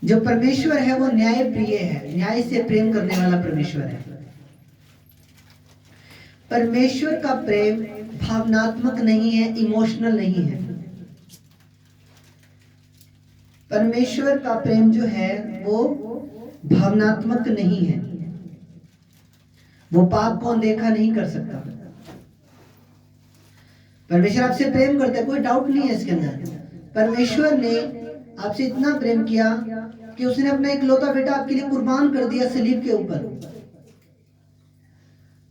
जो परमेश्वर है वो न्याय प्रिय है, न्याय से प्रेम करने वाला परमेश्वर है। परमेश्वर का प्रेम भावनात्मक नहीं है, इमोशनल नहीं है। परमेश्वर का प्रेम जो है वो भावनात्मक नहीं है। वो पाप को अनदेखा नहीं कर सकता। परमेश्वर आपसे प्रेम करता है, कोई डाउट नहीं है इसके अंदर। परमेश्वर ने आपसे इतना प्रेम किया कि उसने अपना इकलौता बेटा आपके लिए कुर्बान कर दिया सलीब के ऊपर।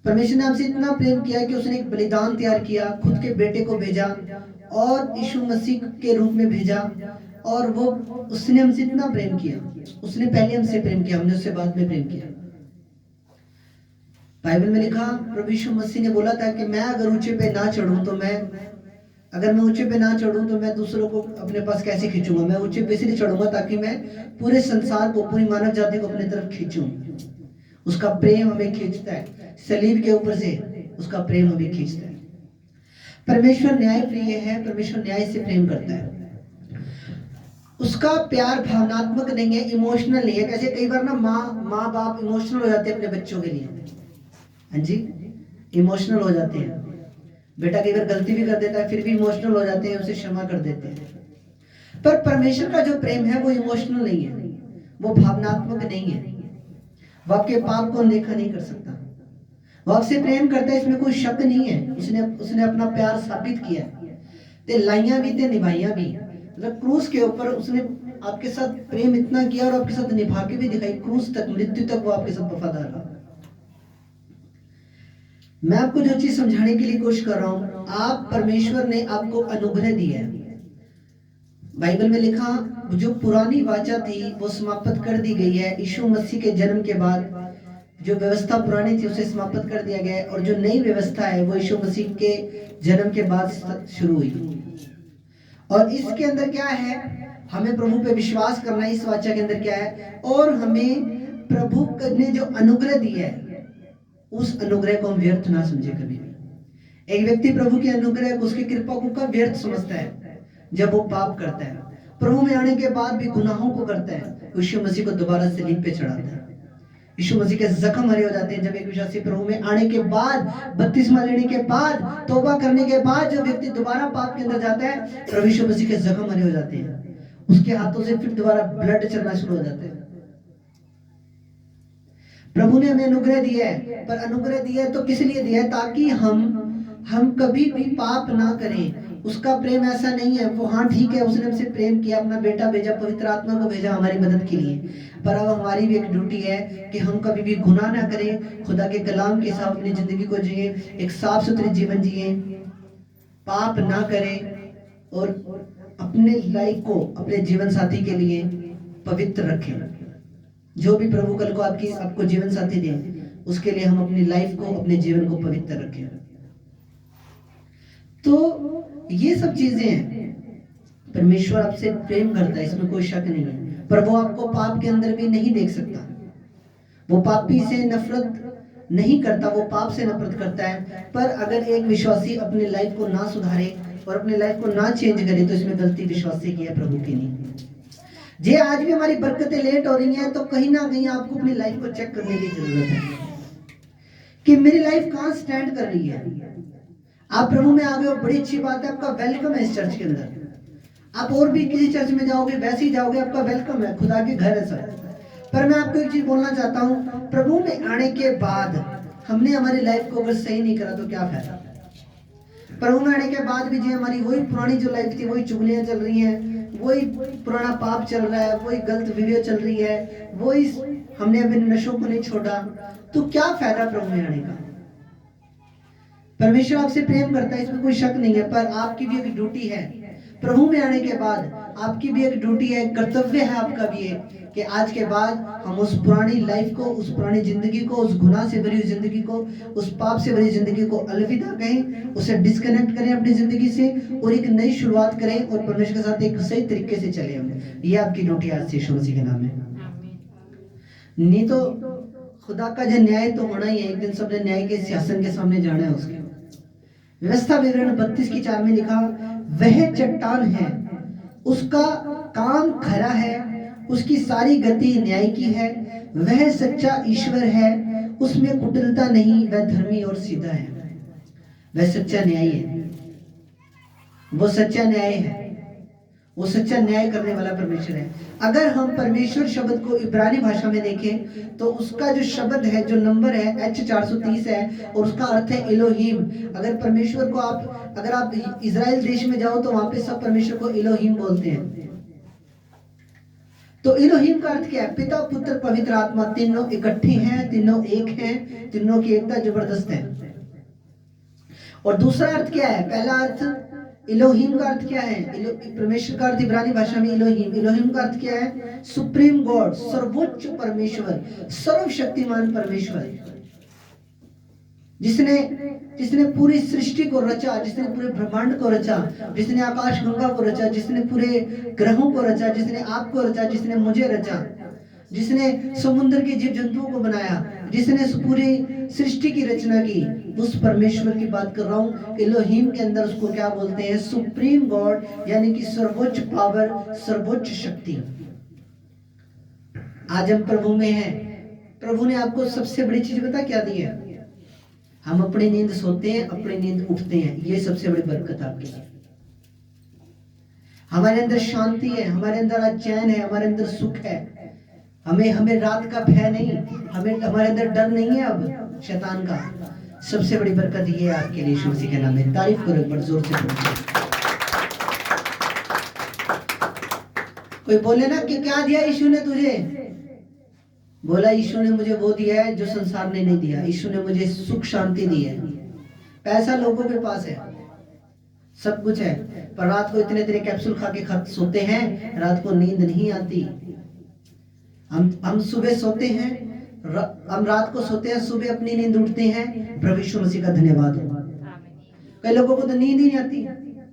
परमेश्वर ने आपसे इतना प्रेम किया कि उसने एक बलिदान तैयार किया, खुद के बेटे को भेजा और यीशु मसीह के रूप में भेजा। और वो उसने हमसे इतना प्रेम किया, उसने पहले हमसे प्रेम किया, हमने उससे बाद में प्रेम किया। बाइबल में लिखा, प्रभु यीशु मसीह ने बोला था कि मैं अगर ऊंचे पे ना चढ़ूं तो अगर मैं ऊंचे पे ना चढ़ूं तो मैं दूसरों को अपने पास कैसे खींचूंगा। मैं ऊंचे पे इसलिए चढ़ूंगा ताकि मैं पूरे संसार को, पूरी मानव जाति को अपनी तरफ खींचूं। उसका प्रेम हमें खींचता है, सलीब के ऊपर से उसका प्रेम हमें खींचता है। परमेश्वर न्याय प्रिय है, परमेश्वर न्याय से प्रेम करता है। उसका प्यार भावनात्मक नहीं है, इमोशनल नहीं है। कैसे कई बार ना माँ बाप इमोशनल हो जाते हैं अपने बच्चों के लिए। हाँ जी, इमोशनल हो जाते हैं। बेटा कई बार गलती भी कर देता है, फिर भी इमोशनल हो जाते हैं, उसे क्षमा कर देते हैं। पर परमेश्वर का जो प्रेम है वो इमोशनल नहीं है, वो भावनात्मक नहीं है। वो आपके पाप को अनदेखा नहीं कर सकता। वो आपसे प्रेम करता है, इसमें कोई शक नहीं है। उसने अपना प्यार साबित किया, ते लाइयां भी ते निभाइयां भी। मतलब क्रूस के ऊपर उसने आपके साथ प्रेम इतना किया और आपके साथ निभा के भी दिखाई। क्रूस तक, मृत्यु तक वो आपके साथ वफादार रहा। मैं आपको जो चीज समझाने के लिए कोशिश कर रहा हूं, आप परमेश्वर ने आपको अनुग्रह दिया है। बाइबल में लिखा, जो पुरानी वाचा थी वो समाप्त कर दी गई है। यीशु मसीह के जन्म के बाद जो व्यवस्था पुरानी थी उसे समाप्त कर दिया गया है, और जो नई व्यवस्था है वो यीशु मसीह के जन्म के बाद शुरू हुई। और इसके अंदर क्या है, हमें प्रभु पे विश्वास करना है। इस वाचा के अंदर क्या है, और हमें प्रभु ने जो अनुग्रह दिया है उस अनुग्रह को हम व्यर्थ ना समझे कभी भी। एक व्यक्ति प्रभु की अनुग्रह को, उसकी कृपा को कब व्यर्थ समझता है, जब वो पाप करता है। प्रभु में आने के बाद भी गुनाहों को करता है, यीशु मसीह को दोबारा सलीब पे चढ़ाता है। यीशु मसीह के जख्म हरे हो जाते हैं जब एक विश्वासी प्रभु में आने के बाद, बपतिस्मा लेने के बाद, तौबा करने के बाद जब व्यक्ति दोबारा पाप के अंदर जाता है, प्रभु यीशु मसीह के जख्म हरे हो जाते हैं। उसके हाथों से फिर दोबारा ब्लड चलना शुरू हो जाता है। प्रभु ने हमें अनुग्रह दिया है, पर अनुग्रह दिया है तो किस लिए दिया है, ताकि हम कभी भी पाप ना करें। उसका प्रेम ऐसा नहीं है, वो हाँ ठीक है, उसने हमसे प्रेम किया, अपना बेटा भेजा, पवित्र आत्मा को भेजा हमारी मदद के लिए। पर अब हमारी भी एक ड्यूटी है कि हम कभी भी गुनाह ना करें, खुदा के कलाम के साथ अपनी जिंदगी को जिए, एक साफ सुथरी जीवन जिए, पाप ना करें और अपने लाइफ को अपने जीवन साथी के लिए पवित्र रखें। जो भी प्रभु कल को आपको जीवन साथी दे, उसके लिए हम अपनी लाइफ को, अपने जीवन को पवित्र रखें। तो ये सब चीजें हैं। परमेश्वर आपसे प्रेम करता है, इसमें कोई शक नहीं है। पर वो आपको पाप के अंदर भी नहीं देख सकता। वो पापी से नफरत नहीं करता, वो पाप से नफरत करता है। पर अगर एक विश्वासी अपनी लाइफ को ना सुधारे और अपनी लाइफ को ना चेंज करे तो इसमें गलती विश्वासी की है, प्रभु की नहीं। जे आज भी हमारी बरकतें लेट हो रही हैं तो कहीं ना कहीं आपको अपनी लाइफ को चेक करने की जरूरत है कि मेरी लाइफ कहां स्टैंड कर रही है। आप प्रभु में आ गए हो, बड़ी अच्छी बात है, आपका वेलकम है इस चर्च के अंदर। आप और भी किसी चर्च में जाओगे वैसे ही जाओगे, आपका वेलकम है, खुदा के घर है सर। पर मैं आपको एक चीज बोलना चाहता हूँ, प्रभु में आने के बाद हमने हमारी लाइफ को अगर सही नहीं करा तो क्या फायदा। प्रभु में आने के बाद भी जो हमारी वही पुरानी जो लाइफ थी, वही चुगलियां चल रही हैं, वही पुराना पाप चल रहा है, वही गलत वीडियो चल रही है, वही हमने अपने नशों को नहीं छोड़ा, तो क्या फायदा प्रभु में आने का। परमेश्वर आपसे प्रेम करता है, इसमें कोई शक नहीं है। पर आपकी भी एक ड्यूटी है, प्रभु में आने के बाद आपकी भी एक ड्यूटी है, कर्तव्य है आपका भी एक, कि आज के बाद हम उस पुरानी लाइफ को, उस पुरानी जिंदगी को, उस गुनाह से भरी हुई जिंदगी को, उस पाप से भरी जिंदगी को अलविदा कहें, उसे डिस्कनेक्ट करें अपनी जिंदगी से और एक नई शुरुआत करें और परमेश्वर के साथ एक सही तरीके से चले हम। ये आपकी ड्यूटी आज से यीशु मसीह के नाम में। नहीं तो खुदा का जो न्याय तो होना ही है, एक दिन सबने न्याय के सिंहासन के सामने जाना है। उसके व्यवस्था विवरण 32:4 में लिखा, वह चट्टान है, उसका काम खरा है उसकी सारी गति न्याय की है, वह सच्चा ईश्वर है, उसमें कुटिलता नहीं, वह धर्मी और सीधा है। वह सच्चा न्याय है, वो सच्चा न्याय है, वो सच्चा न्याय करने वाला परमेश्वर है। अगर हम परमेश्वर शब्द को इब्रानी भाषा में देखें तो उसका जो शब्द है, जो नंबर है H430 है और उसका अर्थ है इलोहीम। अगर परमेश्वर को अगर आप इजराइल देश में जाओ तो वहां पे सब परमेश्वर को इलोहीम बोलते हैं। तो इलोहीम का अर्थ क्या है? पिता, पुत्र, पवित्र आत्मा, तीनों इकट्ठे हैं, तीनों एक हैं, तीनों की एकता जबरदस्त है। और दूसरा अर्थ क्या है? पहला अर्थ इलोहीम का अर्थ क्या है? परमेश्वर का अर्थ इब्रानी भाषा में इलोहीम। इलोहीम का अर्थ क्या है? सुप्रीम गॉड, सर्वोच्च परमेश्वर, सर्वशक्तिमान परमेश्वर, जिसने पूरी सृष्टि को रचा, जिसने पूरे ब्रह्मांड को रचा, जिसने आकाश गंगा को रचा, जिसने पूरे ग्रहों को रचा, जिसने आपको रचा, जिसने मुझे रचा, जिसने समुद्र के जीव जंतुओं को बनाया, जिसने पूरी सृष्टि की रचना की, उस परमेश्वर की बात कर रहा हूं। इलोहीम के अंदर उसको क्या बोलते हैं? सुप्रीम गॉड, यानी कि सर्वोच्च पावर, सर्वोच्च शक्ति। आज हम प्रभु में हैं। प्रभु ने आपको सबसे बड़ी चीज पता क्या दी है? हम अपनी नींद सोते हैं, अपनी नींद उठते हैं, ये सबसे बड़ी बरकत आपके लिए। हमारे अंदर शांति है, हमारे अंदर आज चैन है, हमारे अंदर सुख है। हमें रात का भय नहीं, हमारे अंदर डर नहीं है अब शैतान का। सबसे बड़ी बरकत ये है आपके लिए, यीशु मसीह के नाम में। तारीफ करो एक बार जोर से। कोई बोले ना कि क्या दिया यीशु ने तुझे? बोला यीशु ने मुझे वो दिया है जो संसार ने नहीं दिया। यीशु ने मुझे सुख शांति दी है। पैसा लोगों के पास है, सब कुछ है, पर रात को इतने कैप्सूल खा के सोते हैं, रात को नींद नहीं आती। हम सुबह सोते हैं, हम रात को सोते हैं, सुबह अपनी नींद उठते हैं। प्रभु यीशु मसीह का धन्यवाद हो। कई लोगों को तो नींद ही नहीं आती।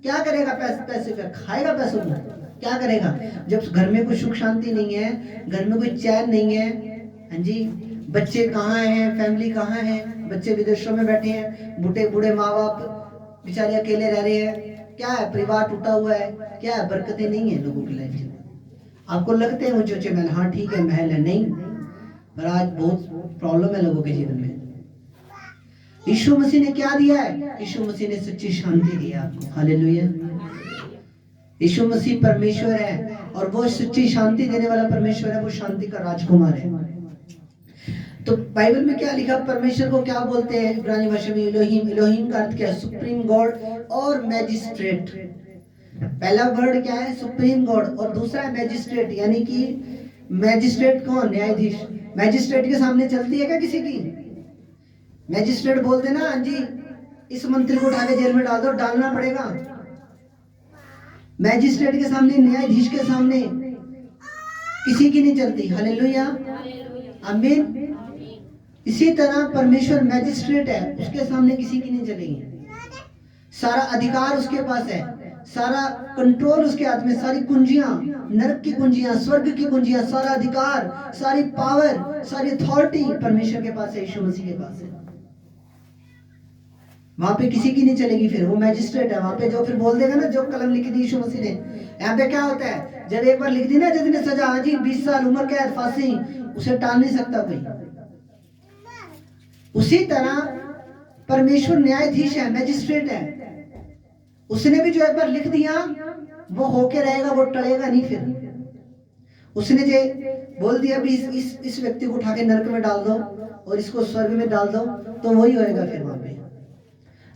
क्या करेगा? पैसे का खाएगा, पैसों को क्या करेगा? जब घर में कोई सुख शांति नहीं है, घर में कोई चैन नहीं है। हाँ जी, बच्चे कहाँ हैं, फैमिली कहाँ है, बच्चे विदेशों में बैठे हैं, बूढ़े माँ बाप बेचारे अकेले रह रहे हैं। क्या है? परिवार टूटा हुआ है। क्या है? बरकतें नहीं है लोगों की लाइफ में। आपको लगते हैं ऊंचे ऊंचे महल, हाँ ठीक है महल है, नहीं, पर आज बहुत प्रॉब्लम है लोगों के जीवन में। यीशु मसीह ने क्या दिया है? यीशु मसीह ने सच्ची शांति दी है आपको। हालेलुया। यीशु मसीह परमेश्वर है और वो सच्ची शांति देने वाला परमेश्वर है, वो शांति का राजकुमार है। तो बाइबल में क्या लिखा? परमेश्वर को क्या बोलते हैं इब्रानी भाषा में? इलोहीम। इलोहीम का अर्थ क्या है? सुप्रीम गॉड और मैजिस्ट्रेट। पहला वर्ड क्या है? सुप्रीम गॉड, और दूसरा है मैजिस्ट्रेट, यानी कि मैजिस्ट्रेट कौन? न्यायाधीश। मैजिस्ट्रेट के सामने चलती है क्या किसी की? मैजिस्ट्रेट बोलते ना, हाँ जी इस मंत्री को उठा के जेल में डाल दो, डालना पड़ेगा। मैजिस्ट्रेट के सामने, न्यायाधीश के सामने किसी की नहीं चलती। हालेलुया, आमीन। इसी तरह परमेश्वर मैजिस्ट्रेट है, उसके सामने किसी की नहीं चलेगी। सारा अधिकार उसके पास है, सारा कंट्रोल उसके हाथ में, सारी कुंजियां, नरक की कुंजियां, स्वर्ग की कुंजियां, सारा अधिकार, सारी पावर, सारी अथॉरिटी परमेश्वर के पास है, यीशु मसीह के पास है। वहां पे किसी की नहीं चलेगी। फिर वो मैजिस्ट्रेट है, वहां पे जो फिर बोल देगा ना, जो कलम लिख दी यीशु मसीह ने। यहाँ पे क्या होता है? जब एक बार लिख दी ना जज ने सजा, हाँ जी 20 साल उम्र कैद, फांसी, उसे टाल नहीं सकता कोई। उसी तरह परमेश्वर न्यायाधीश है, मैजिस्ट्रेट है। उसने भी जो एक बार लिख दिया वो होके रहेगा, वो टलेगा नहीं। फिर उसने जो बोल दिया भी इस व्यक्ति को उठा के नरक में डाल दो और इसको स्वर्ग में डाल दो, तो वही होएगा। फिर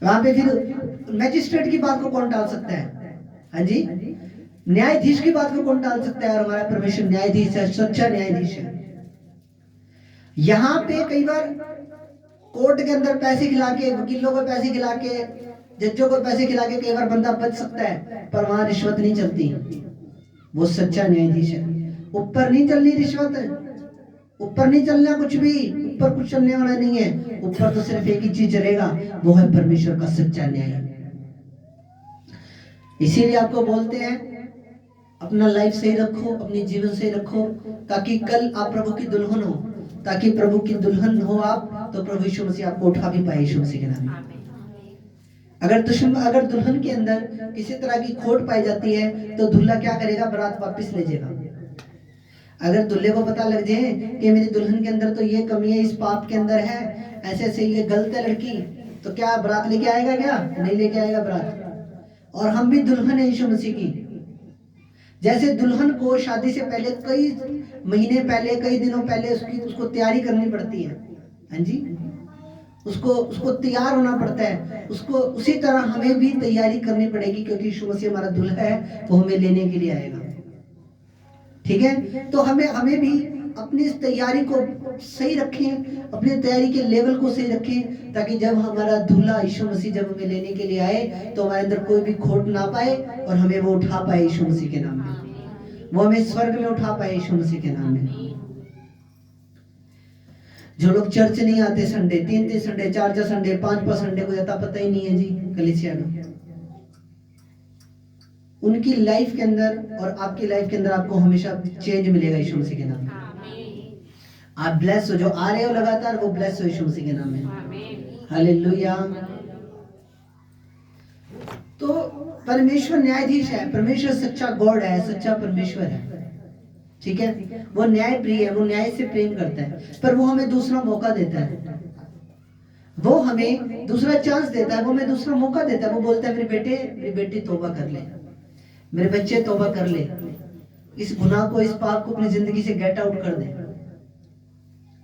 वहां पे फिर मैजिस्ट्रेट की बात को कौन टाल सकता है? हाँ जी, न्यायाधीश की बात को कौन टाल सकता है? और हमारा परमेश्वर न्यायाधीश है, सच्चा न्यायाधीश है। यहाँ पे कई बार कोर्ट के अंदर पैसे खिला के, वकीलों को पैसे खिला के, जजों को पैसे खिला के कई बार बंदा बच सकता है, पर वहां रिश्वत नहीं चलती। वो सच्चा न्यायाधीश है। ऊपर नहीं चलनी रिश्वत, ऊपर नहीं चलना कुछ भी, ऊपर कुछ चलने वाला नहीं है। ऊपर तो सिर्फ एक ही चीज चलेगा, वो है परमेश्वर का सच्चा न्याय। इसीलिए आपको बोलते हैं अपना लाइफ सही रखो, अपनी जीवन सही रखो, ताकि कल आप प्रभु की दुल्हन हो। ताकि प्रभु की दुल्हन हो आप, तो प्रभु यीशु मसीह आपको उठा भी पाए, यीशु मसीह के नाम में। अगर दुल्हन के अंदर किसी तरह की खोट पाई जाती है, तो दूल्हा क्या करेगा? बारात वापस ले जाएगा। अगर दूल्हे को पता लग जाए कि मेरी दुल्हन के अंदर तो ये कमी है, इस पाप के अंदर है, ऐसे ऐसे ये गलत है लड़की, तो क्या बारात लेके आएगा? क्या नहीं लेके आएगा बारात। और हम भी दुल्हन है यीशु मसीह की। जैसे दुल्हन को शादी से पहले कई महीने पहले, कई दिनों पहले उसको तैयारी करनी पड़ती है, हाँ जी, उसको तैयार होना पड़ता है, उसको उसी तरह हमें भी तैयारी करनी पड़ेगी, क्योंकि यीशु मसीह हमारा दुल्हा है, वो हमें लेने के लिए आएगा। ठीक है, तो हमें भी अपनी इस तैयारी को सही रखें, अपनी तैयारी के लेवल को सही रखें, ताकि जब हमारा दूल्हा यीशु मसीह जब हमें लेने के लिए आए तो हमारे अंदर कोई भी खोट ना पाए और हमें वो उठा पाए यीशु मसीह के नाम में, वो हमें स्वर्ग में उठा पाए यीशु मसीह के नाम में। जो लोग चर्च नहीं आते संडे, 3 संडे, 4 संडे, 5 संडे को जाता पता ही नहीं है जी कलीसिया में, उनकी लाइफ के अंदर और आपकी लाइफ के अंदर आपको हमेशा चेंज मिलेगा यीशु मसीह के नाम में। आप ब्लेस हो, जो आ रहे हो लगातार वो ब्लेस हो यीशु मसीह के नाम में। हालेलुया। तो परमेश्वर न्यायाधीश है, परमेश्वर सच्चा गॉड है, सच्चा परमेश्वर है। ठीक है, वो न्याय प्रिय है, वो न्याय से प्रेम करता है, पर वो हमें दूसरा मौका देता है, वो हमें दूसरा चांस देता है, वो हमें दूसरा मौका देता है। वो बोलता है मेरे बेटे, मेरी बेटी तौबा कर ले, मेरे बच्चे तौबा कर ले, इस गुनाह को, इस पाप को अपनी जिंदगी से गेट आउट कर दे।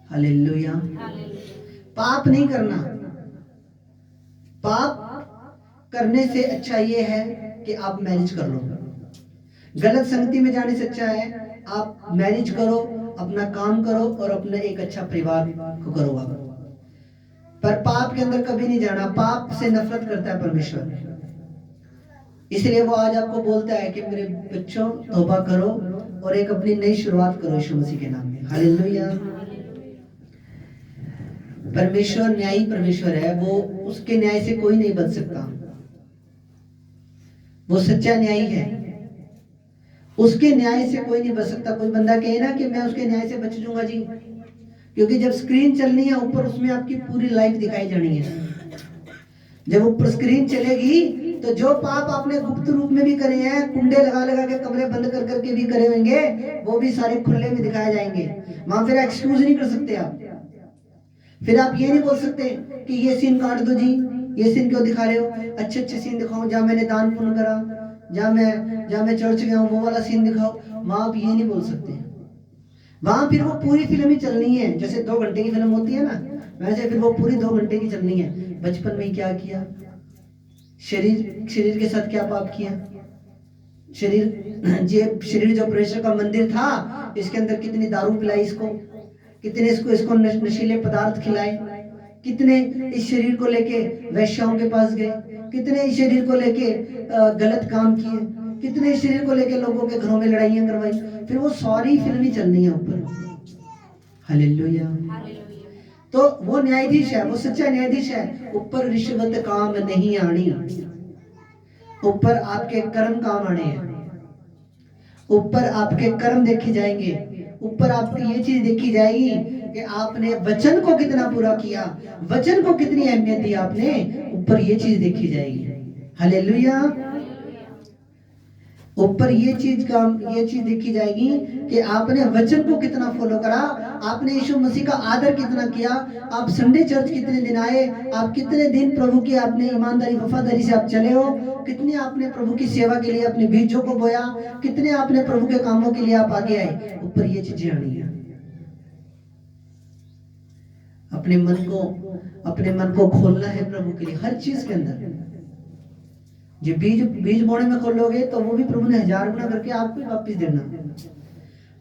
हालेलुया। पाप नहीं करना, पाप करने से अच्छा ये है कि आप मैरिज कर लो। गलत संगति में जाने से अच्छा है आप मैरिज करो, अपना काम करो और अपना एक अच्छा परिवार को करो आप। पर पाप के अंदर कभी नहीं जाना, पाप से नफरत करता है परमेश्वर। इसलिए वो आज आपको बोलता है कि मेरे बच्चों तौबा करो और एक अपनी नई शुरुआत करो यीशु मसीह के नाम में। हालेलुया। परमेश्वर न्यायी परमेश्वर है, वो उसके न्याय से कोई नहीं बच सकता, वो सच्चा न्यायी है, उसके न्याय से कोई नहीं बच सकता। कोई बंदा कहे ना कि मैं उसके न्याय से बच जाऊंगा जी, क्योंकि जब स्क्रीन चलनी है ऊपर, उसमें आपकी पूरी लाइफ दिखाई जानी है। जब ऊपर स्क्रीन चलेगी तो जो पाप आपने गुप्त रूप में भी करे हैं, कुंडे लगा लगा के, कमरे बंद कर करके भी करे होंगे, वो भी सारे खुले में दिखाए जाएंगे। वहां फिर एक्सक्यूज नहीं कर सकते आप, फिर आप ये नहीं बोल सकते कि ये सीन काट दो जी, ये सीन क्यों दिखा रहे हो, अच्छे अच्छे सीन दिखाओ, जहां मैंने दान पुण्य करा, जहां मैं चर्च गया हूं, वो वाला सीन दिखाओ। वहां आप ये नहीं बोल सकते, वहां फिर वो पूरी फिल्म ही चलनी है। जैसे 2 घंटे की फिल्म होती है ना, वैसे फिर वो पूरी 2 घंटे की चलनी है। बचपन में क्या किया, शरीर के साथ क्या पाप किया, शरीर जो परमेश्वर का मंदिर था, इसके अंदर कितनी दारू पिलाई इसको, कितने इसको नशीले पदार्थ खिलाए, कितने इस शरीर को लेके वैश्याओं के पास गए, कितने इस शरीर को लेके गलत काम किए, कितने इस शरीर को लेके लोगों के घरों में लड़ाइयां करवाई। फिर वो सारी फिल्म ही चलनी है ऊपर। हालेलुया। तो वो न्यायाधीश है, वो सच्चा न्यायाधीश है। ऊपर रिश्वत काम नहीं आनी, ऊपर आपके कर्म काम आने हैं, ऊपर आपके कर्म देखे जाएंगे, ऊपर आपकी ये चीज देखी जाएगी कि आपने वचन को कितना पूरा किया, वचन को कितनी अहमियत दी आपने, ऊपर ये चीज देखी जाएगी। हालेलुया। ऊपर ये चीज देखी जाएगी कि आपने वचन को कितना फॉलो करा, आपने यीशु मसीह का आदर कितना किया, आप संडे चर्च कितने दिन आए, आप कितने दिन प्रभु की आपने ईमानदारी वफादारी से आप चले हो, कितने आपने प्रभु की सेवा के लिए अपने बीजों को बोया, कितने आपने प्रभु के कामों के लिए आप आगे आए। ऊपर ये चीजें आनी है। अपने मन को खोलना है प्रभु के लिए हर चीज के अंदर। जो बीज बोने में खोलोगे तो वो भी प्रभु ने 1000 गुना करके आपको वापस देना।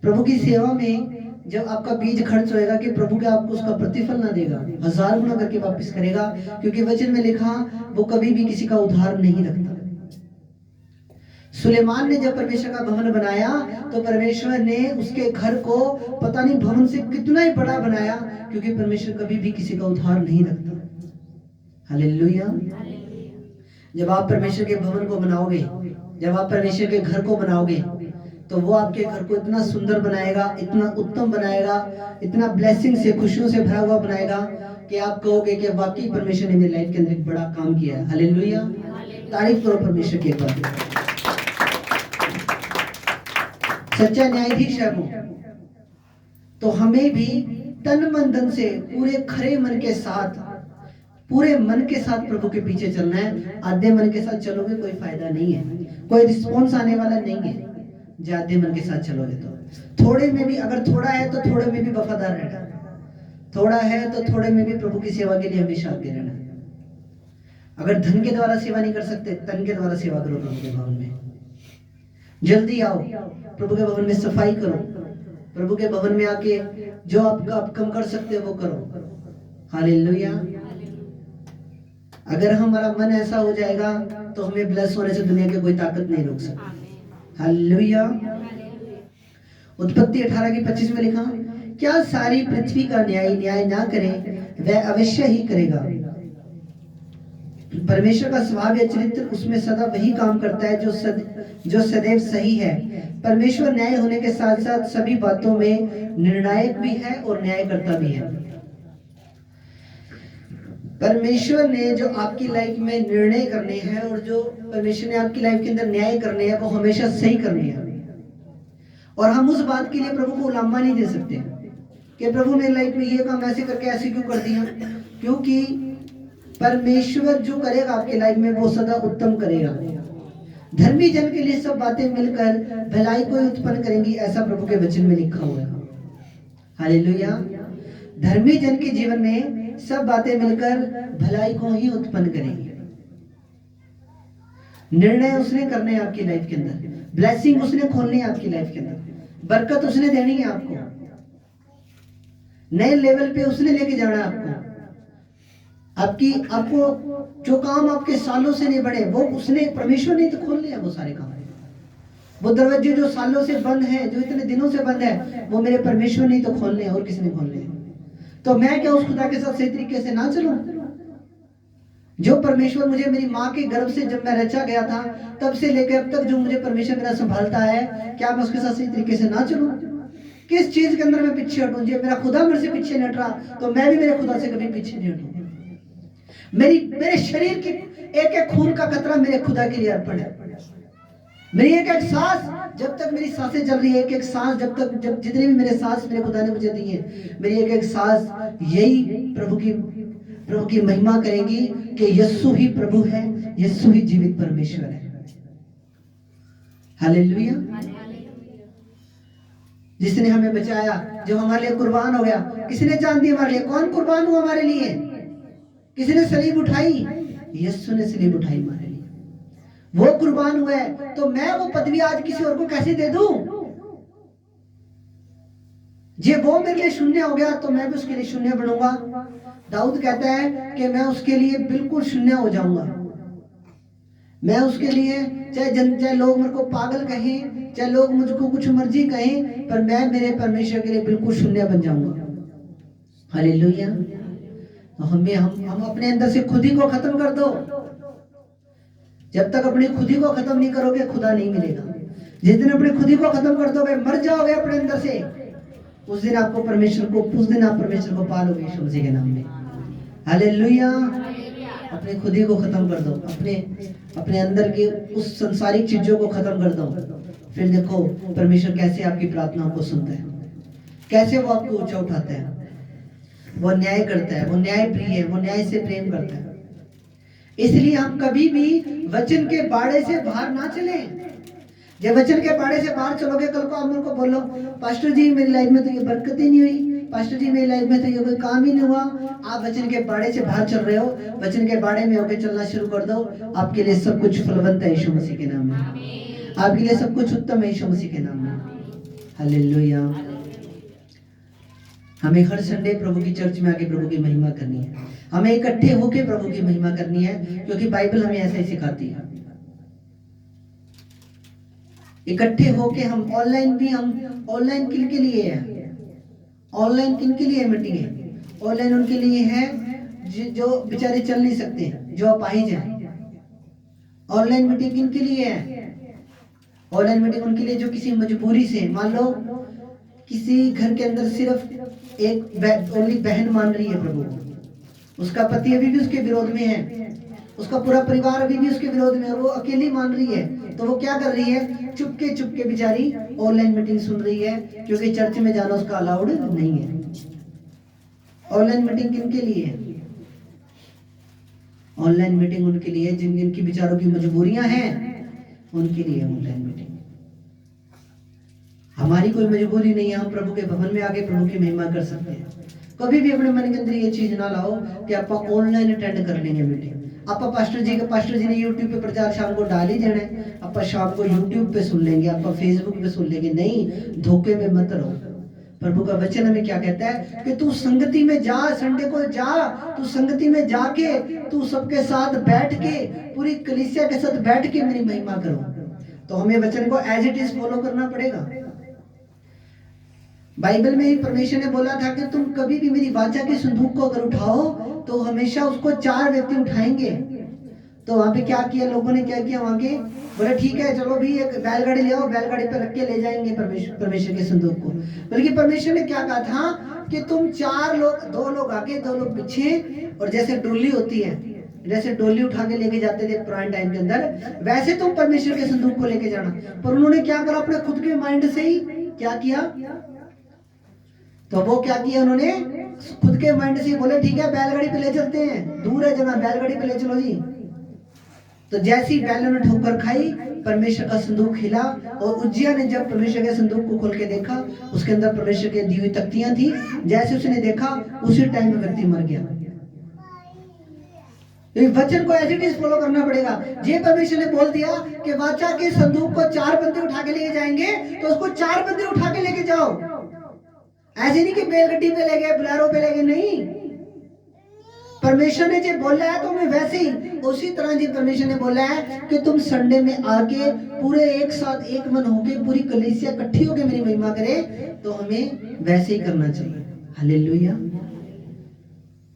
प्रभु की सेवा में जब आपका बीज खर्च होएगा कि प्रभु के आपको उसका प्रतिफल ना देगा, 1000 गुना करके वापस करेगा, क्योंकि वचन में लिखा वो कभी भी किसी का उधार नहीं रखता। सुलेमान ने जब परमेश्वर का भवन बनाया तो परमेश्वर ने उसके घर को पता नहीं भवन से कितना ही बड़ा बनाया, क्योंकि परमेश्वर कभी भी किसी का उधार नहीं रखता। हालेलुया। जब आप परमेश्वर के भवन को बनाओगे, जब आप परमेश्वर के घर को बनाओगे, तो वो आपके घर को इतना सुंदर बनाएगा, इतना उत्तम बनाएगा, इतना ब्लेसिंग से, खुशियों से भरा हुआ बनाएगा कि आप कहोगे कि वाकई परमेश्वर ने मेरी लाइफ के अंदर एक बड़ा काम किया है। हालेलुया। तारीफ करो परमेश्वर की एक बार। सच्चा न्यायाधीश है वो, तो हमें भी तन मन धन से पूरे खरे मन के साथ, पूरे मन के साथ प्रभु के पीछे चलना है। आधे मन के साथ चलोगे कोई फायदा नहीं है, कोई रिस्पॉन्स आने वाला नहीं है। जो आधे मन के साथ चलोगे तो थोड़े में भी, अगर थोड़ा है तो थोड़े में भी वफादार रहना, थोड़ा है तो थोड़े में भी प्रभु की सेवा के लिए हमेशा आगे रहना। अगर धन के द्वारा सेवा नहीं कर सकते, तन के द्वारा सेवा करो प्रभु के भवन में। जल्दी आओ प्रभु के भवन में, सफाई करो प्रभु के भवन में आके, जो आप कम कर सकते हो वो करो। हालेलुया। अगर हमारा मन ऐसा हो जाएगा तो हमें ब्लेस होने से दुनिया की कोई ताकत नहीं रोक सकती। हालेलुया। उत्पत्ति 18:25 में लिखा, क्या सारी पृथ्वी का न्याय ना करे, वह अवश्य ही करेगा। परमेश्वर का स्वभाव या चरित्र, उसमें सदा वही काम करता है जो सदैव सही है। परमेश्वर न्याय होने के साथ साथ सभी बातों में निर्णायक भी है और न्यायकर्ता भी है। परमेश्वर ने जो आपकी लाइफ में निर्णय करने हैं और जो परमेश्वर ने आपकी लाइफ के अंदर न्याय करने हैं, वो हमेशा सही करने हैं। और हम उस बात के लिए प्रभु को उलाम्मा नहीं दे सकते कि प्रभु मेरी लाइफ में ये काम ऐसे करके ऐसे क्यों कर दिया, क्योंकि परमेश्वर जो करेगा आपकी लाइफ में वो सदा उत्तम करेगा। धर्मी जन के लिए सब बातें मिलकर भलाई को उत्पन्न करेंगी, ऐसा प्रभु के वचन में लिखा हुआ है। हालेलुया। धर्मी जन के जीवन में सब बातें मिलकर भलाई को ही उत्पन्न करेंगी। निर्णय उसने करने हैं आपकी लाइफ के अंदर, ब्लेसिंग उसने खोलनी है आपकी लाइफ के अंदर, बरकत उसने देनी है आपको, नए लेवल पे उसने लेके जाना है आपको जो काम आपके सालों से नहीं बढ़े, वो उसने, परमेश्वर ने तो खोल लिया वो सारे काम। वो दरवाजे जो सालों से बंद है, जो इतने दिनों से बंद है, वो मेरे परमेश्वर ने तो खोलने हैं और किसने खोलने हैं। तो मैं क्या उस खुदा के साथ सही तरीके से ना चलूं? जो परमेश्वर मुझे मेरी माँ के गर्भ से जब मैं रचा गया था तब से लेकर अब तक जो मुझे परमेश्वर मेरा संभालता है, क्या मैं उसके साथ सही तरीके से ना चलूं? किस चीज के अंदर मैं पीछे हटूं? जो मेरा खुदा मेरे से पीछे नहीं हट रहा, तो मैं भी मेरे खुदा से कभी पीछे नहीं हटूंगा। मेरे शरीर की एक एक खून का कतरा मेरे खुदा के लिए अर्पण है। मेरी एक एक सांस, जब तक मेरी सांसें चल रही है, एक एक सांस, जब जितने भी मेरे सांस मेरे खुदा ने मुझे दी है, मेरी एक एक सांस यही प्रभु की महिमा करेगी कि यीशु ही प्रभु है, यीशु ही जीवित परमेश्वर है। हालेलुया। जिसने हमें बचाया, जो हमारे लिए कुर्बान हो गया। किसने जान दी हमारे लिए? कौन कुर्बान हुआ हमारे लिए? किसने सलीब उठाई? यीशु ने सलीब उठाई हमारे लिए। वो कुर्बान हुआ है, तो मैं वो पदवी आज किसी और को कैसे दे दूं? जे वो मेरे लिए शून्य हो गया तो मैं भी उसके लिए शून्य बनूंगा। दाऊद कहता है कि मैं उसके लिए बिल्कुल शून्य हो जाऊंगा। मैं उसके लिए, चाहे लोग मेरे को पागल कहें, चाहे लोग मुझको कुछ मर्जी कहें, पर मैं मेरे परमेश्वर के लिए बिल्कुल शून्य बन जाऊंगा। हालेलुया। तो हम अपने अंदर से खुद ही को खत्म कर दो। जब तक अपनी खुद ही को खत्म नहीं करोगे, खुदा नहीं मिलेगा। जिस दिन अपने खुद ही को खत्म कर दोगे, मर जाओगे अपने अंदर से, उस दिन आप परमेश्वर को पालोगे यीशु मसीह के नाम में। हालेलुया। अपने खुद ही को खत्म कर दो, अपने अंदर के उस संसारिक चीजों को खत्म कर दो। फिर देखो परमेश्वर कैसे आपकी प्रार्थनाओं को सुनता है, कैसे वो आपको ऊंचा उठाता है। वो न्याय करता है, वो न्याय प्रिय है, वो न्याय से प्रेम करता है। इसलिए हम कभी भी वचन के बाड़े से बाहर ना चले। जब वचन के बाड़े से बाहर चलोगे, कल को आप मेरे को बोलो, पास्टर जी मेरी लाइफ में तो ये बरकत ही नहीं हुई, पास्टर जी मेरी लाइफ में तो ये कोई काम ही नहीं हुआ। आप वचन के बाड़े से बाहर चल रहे हो, वचन के बाड़े में होकर चलना शुरू कर दो। आपके लिए सब कुछ फलवंत है यीशु मसीह के नाम में। आपके लिए सब कुछ उत्तम है यीशु मसीह के नाम में। हालेलुया। हमें हर संडे प्रभु की चर्च में आके प्रभु की महिमा करनी है। हमें इकट्ठे होकर प्रभु की महिमा करनी है, क्योंकि बाइबल हमें ऐसा ही सिखाती है। इकट्ठे होके हम ऑनलाइन किन के लिए है? ऑनलाइन किन के लिए मीटिंग है? ऑनलाइन उनके लिए है जो बेचारे चल नहीं सकते, जो अपाहिज हैं। ऑनलाइन मीटिंग किन के लिए है? ऑनलाइन मीटिंग उनके लिए जो किसी मजबूरी से, मान लो किसी घर के अंदर सिर्फ एक ओनली बहन मान रही है प्रभु, उसका पति अभी भी उसके विरोध में है, उसका पूरा परिवार अभी भी उसके विरोध में है, वो अकेली मान रही है, तो वो क्या कर रही है, चुपके चुपके बेचारी ऑनलाइन मीटिंग सुन रही है, क्योंकि चर्च में जाना उसका अलाउड नहीं है। ऑनलाइन मीटिंग किन के लिए है? ऑनलाइन मीटिंग उनके लिए जिन जिनकी बेचारों की मजबूरियां हैं, उनके लिए ऑनलाइन मीटिंग। हमारी कोई मजबूरी नहीं है, हम प्रभु के भवन में आके प्रभु की महिमा कर सकते हैं। कभी भी अपने मन के अंदर ये चीज ना लाओ कि आप ऑनलाइन अटेंड कर लेंगे मीटिंग। आप पास्टर जी ने यूट्यूब पे प्रचार शाम को डाल ही देना है, आप शाम को यूट्यूब पे सुन लेंगे, आप फेसबुक पे सुन लेंगे। नहीं, धोखे में मत रहो। प्रभु का वचन हमें क्या कहता है कि तू संगति में जा, संडे को जा, तू संगति में जाके तू सबके साथ बैठ के, पूरी कलीसिया के साथ बैठ के मेरी महिमा करो। तो हमें वचन को एज इट इज फॉलो करना पड़ेगा। बाइबल में ही परमेश्वर ने बोला था कि तुम कभी भी मेरी वाचा के संदूक को अगर उठाओ तो हमेशा उसको 4 व्यक्ति उठाएंगे। तो वहां पे क्या किया लोगों ने, क्या किया वहां के, बोले ठीक है चलो भी एक बैलगाड़ी ले आओ, बैलगाड़ी पे रख के ले जाएंगे परमेश्वर के संदूक को। बल्कि परमेश्वर ने क्या कहा था कि तुम 4 लोग, 2 लोग आगे 2 लोग पीछे, और जैसे डोली होती है, जैसे डोली उठा के लेके जाते थे पुराने टाइम के अंदर, वैसे तुम परमेश्वर के संदूक को लेके जाना। पर उन्होंने क्या करा, अपने खुद के माइंड से ही क्या किया, तो वो क्या किया, उन्होंने खुद के माइंड से बोले ठीक है बैलगाड़ी पे ले चलते हैं, दूर है जगह, बैलगाड़ी पे ले चलो जी। तो जैसी बैलों ने ठोकर खाई, परमेश्वर का संदूक हिला, और उज्जिया ने जब परमेश्वर के संदूक को खोल के देखा, उसके अंदर परमेश्वर की दी हुई तख्तियां थी। जैसे उसने देखा उसी टाइम में व्यक्ति मर गया। वचन को एज इट इज फॉलो करना पड़ेगा। ये परमेश्वर ने बोल दिया कि वाचा के संदूक को 4 बंदे उठा के लेके जाएंगे, तो उसको 4 बंदे उठा के लेके जाओ। ऐसे नहीं कि बैलगाड़ी पे ले गए, बुलेरो पे ले गए, नहीं। परमेश्वर ने जो बोला है तो हमें वैसे ही उसी तरह जी परमेश्वर ने बोला है कि तुम संडे में आके पूरे एक साथ एक मन होके पूरी कलीसिया इकट्ठी होके मेरी महिमा करे, तो हमें वैसे ही करना चाहिए। हालेलुया।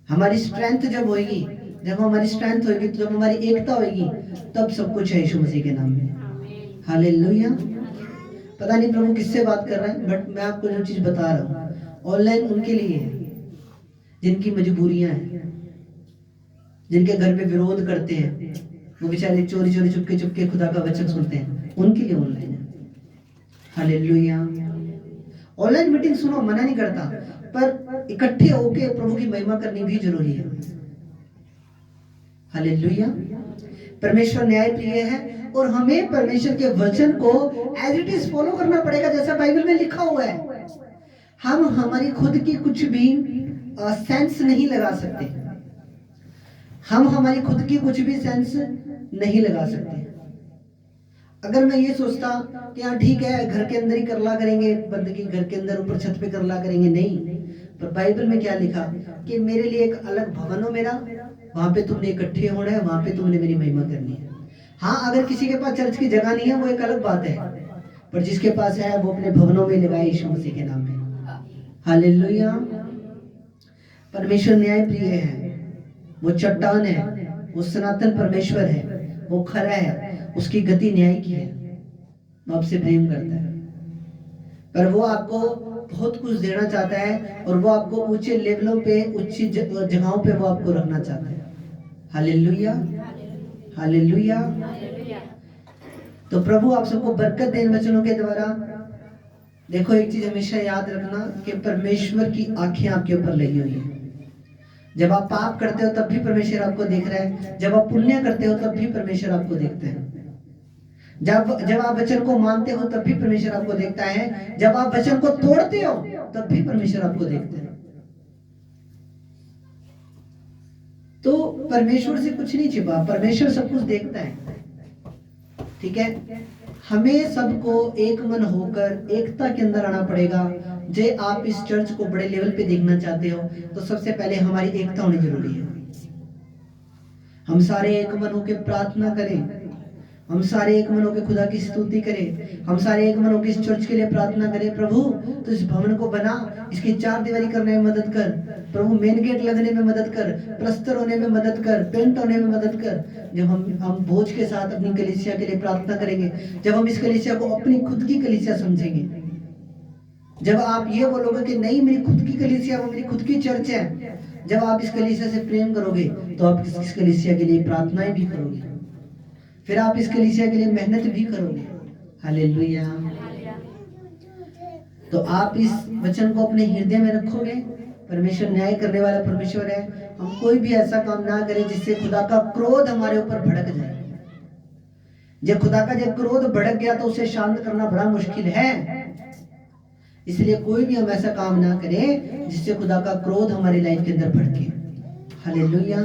हमारी स्ट्रेंथ जब होगी, जब हमारी स्ट्रेंथ होगी, तो जब हमारी एकता होगी, तब सब कुछ है यीशु मसीह के नाम में। हालेलुया। पता नहीं प्रभु किससे बात कर रहा है, बट मैं आपको जो चीज बता रहा हूँ, ऑनलाइन उनके लिए है जिनकी मजबूरियां हैं, जिनके घर में विरोध करते हैं, वो बेचारे चोरी चोरी चुपके चुपके खुदा का वचन सुनते हैं, उनके लिए ऑनलाइन है। हालेलुया। ऑनलाइन मीटिंग सुनो, मना नहीं करता, पर इकट्ठे होके प्रभु की महिमा करनी भी जरूरी है। हालेलुया। परमेश्वर न्याय प्रिय है, और हमें परमेश्वर के वचन को एज इट इज फॉलो करना पड़ेगा, जैसा बाइबल में लिखा हुआ है। हम हमारी खुद की कुछ भी सेंस नहीं लगा सकते, हम हमारी खुद की कुछ भी सेंस नहीं लगा सकते। अगर मैं ये सोचता कि हाँ ठीक है घर के अंदर ही करला करेंगे बंदगी, घर के अंदर ऊपर छत पे करला करेंगे, नहीं। पर बाइबल में क्या लिखा कि मेरे लिए एक अलग भवन हो मेरा, वहां पे तुमने इकट्ठे होना है, वहां पे तुमने मेरी महिमा करनी है। हाँ, अगर किसी के पास चर्च की जगह नहीं है वो एक अलग बात है, पर जिसके पास है वो अपने भवनों में लगाए यीशु मसीह के नाम में। हालेलुया। परमेश्वर न्याय प्रिय है, वो चट्टान है, वो सनातन परमेश्वर है, वो खरा है, उसकी गति न्याय की है, वो आपसे प्रेम करता है। पर वो आपको बहुत कुछ देना चाहता है, और वो आपको ऊंचे लेवलों पे, ऊंची जगहों पे वो आपको रखना चाहता है। हालेलुया। हालेलुया। तो प्रभु आप सबको बरकत दे इन वचनों के द्वारा। देखो एक चीज हमेशा याद रखना कि परमेश्वर की आंखें आपके ऊपर लगी हुई है। जब आप पाप करते हो तब भी परमेश्वर आपको देख रहा है, जब आप पुण्य करते हो तब भी परमेश्वर आपको देखता है, जब आप वचन को मानते हो तब भी परमेश्वर आपको देखता है, जब आप वचन को तोड़ते हो तब भी परमेश्वर आपको देखता है। तो परमेश्वर से कुछ नहीं छिपा, परमेश्वर सब कुछ देखता है। ठीक है, हमें सबको एक मन होकर एकता के अंदर आना पड़ेगा। जे आप इस चर्च को बड़े लेवल पे देखना चाहते हो तो सबसे पहले हमारी एकता होनी जरूरी है। हम सारे एक मन होकर प्रार्थना करें, हम सारे एक मन होकर खुदा की स्तुति करें, हम सारे एक मन होकर इस चर्च के लिए प्रार्थना करें। प्रभु तो इस भवन को बना, इसकी 4 दीवारी करने में मदद कर प्रभु, मेन गेट लगने में मदद कर, प्लस्तर होने में मदद कर, पेंट होने में मदद कर। जब हम बोझ के साथ अपनी कलीसिया के लिए प्रार्थना करेंगे, जब हम इस कलीसिया को अपनी खुद की कलीसिया समझेंगे, जब आप ये बोलोगे कि नहीं मेरी खुद की कलीसिया, वो मेरी खुद की चर्च है, जब आप इस कलीसिया से प्रेम करोगे तो आप इस कलीसिया के लिए प्रार्थनाएं भी करोगे। फिर आप इस कलीसिया के लिए मेहनत भी करोगे। हालेलुया। तो आप इस वचन को अपने हृदय में रखोगे। परमेश्वर न्याय करने वाला परमेश्वर है। हम कोई भी ऐसा काम ना करें जिससे खुदा का क्रोध हमारे ऊपर भड़क जाए। जब खुदा का जब क्रोध भड़क गया तो उसे शांत करना बड़ा मुश्किल है। इसलिए कोई भी हम ऐसा काम ना करें जिससे खुदा का क्रोध हमारी लाइफ के अंदर भड़के। हालेलुया।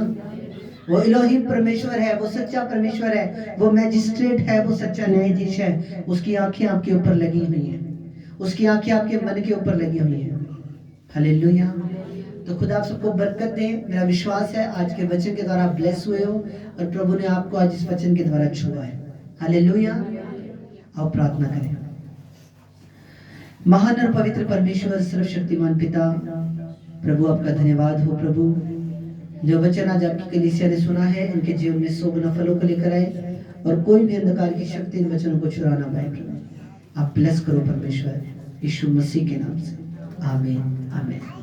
वो इलोहिम परमेश्वर है, वो सच्चा परमेश्वर है, वो मैजिस्ट्रेट है, वो सच्चा न्यायाधीश है। उसकी आंखें आपके ऊपर लगी हुई हैं, उसकी आंखें आपके मन के ऊपर लगी हुई हैं। हालेलुया। तो खुदा आप सबको बरकत दे। मेरा विश्वास है आज के वचन के द्वारा आप ब्लेस हुए हो और प्रभु ने आपको आज इस वचन के द्वारा छुआ है। हालेलुया। आओ प्रार्थना करें। महान और पवित्र परमेश्वर, सर्वशक्तिमान पिता, प्रभु आपका धन्यवाद हो। प्रभु जो वचन आज आपकी कलीसिया ने सुना है, इनके जीवन में 100 गुना फलों को लेकर आए और कोई भी अंधकार की शक्ति इन वचनों को चुरा ना पाए। प्रभु आप ब्लेस करो परमेश्वर, यीशु मसीह के नाम से। आमीन आमीन।